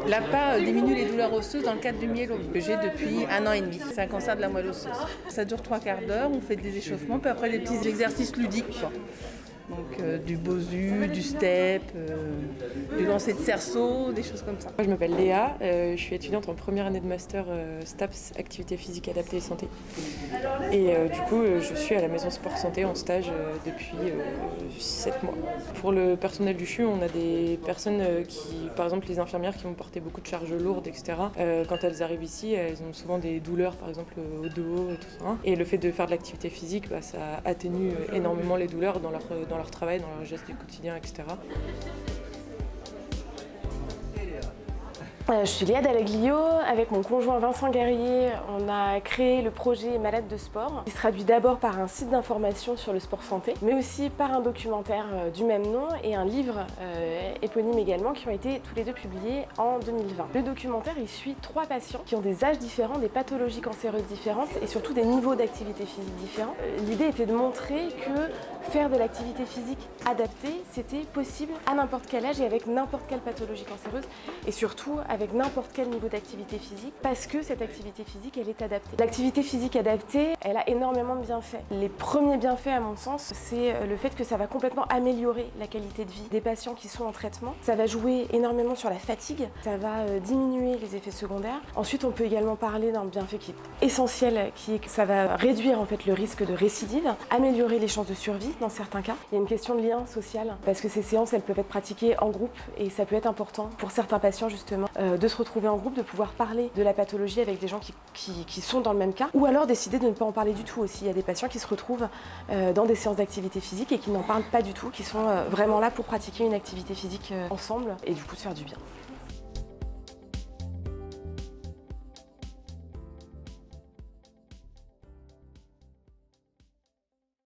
L'APA diminue les douleurs osseuses dans le cadre du myélome que j'ai depuis 1 an et demi. C'est un cancer de la moelle osseuse. Ça dure 3/4 d'heure, on fait des échauffements, puis après des petits exercices ludiques, quoi. Donc du bosu, du step, du lancer de cerceau, des choses comme ça. Moi, je m'appelle Léa, je suis étudiante en première année de master STAPS, activité physique adaptée et santé. Et du coup, je suis à la maison sport santé en stage depuis 7 mois. Pour le personnel du CHU, on a des personnes par exemple les infirmières qui vont porter beaucoup de charges lourdes, etc. Quand elles arrivent ici, elles ont souvent des douleurs, par exemple au dos et tout ça. Et le fait de faire de l'activité physique, ça atténue énormément les douleurs dans leur travail, dans leurs gestes du quotidien, etc. Je suis Léa Dallaglio, avec mon conjoint Vincent Guerrier, on a créé le projet Malade de sport, qui se traduit d'abord par un site d'information sur le sport santé, mais aussi par un documentaire du même nom et un livre éponyme également, qui ont été tous les deux publiés en 2020. Le documentaire, il suit 3 patients qui ont des âges différents, des pathologies cancéreuses différentes et surtout des niveaux d'activité physique différents. L'idée était de montrer que faire de l'activité physique adaptée, c'était possible à n'importe quel âge et avec n'importe quelle pathologie cancéreuse et surtout avec n'importe quel niveau d'activité physique, parce que cette activité physique, elle est adaptée. L'activité physique adaptée, elle a énormément de bienfaits. Les premiers bienfaits, à mon sens, c'est le fait que ça va complètement améliorer la qualité de vie des patients qui sont en traitement. Ça va jouer énormément sur la fatigue, ça va diminuer les effets secondaires. Ensuite, on peut également parler d'un bienfait qui est essentiel, qui est que ça va réduire en fait le risque de récidive, améliorer les chances de survie dans certains cas. Il y a une question de lien social, parce que ces séances, elles peuvent être pratiquées en groupe et ça peut être important pour certains patients justement de se retrouver en groupe, de pouvoir parler de la pathologie avec des gens qui sont dans le même cas, ou alors décider de ne pas en parler du tout aussi. Il y a des patients qui se retrouvent dans des séances d'activité physique et qui n'en parlent pas du tout, qui sont vraiment là pour pratiquer une activité physique ensemble et du coup se faire du bien.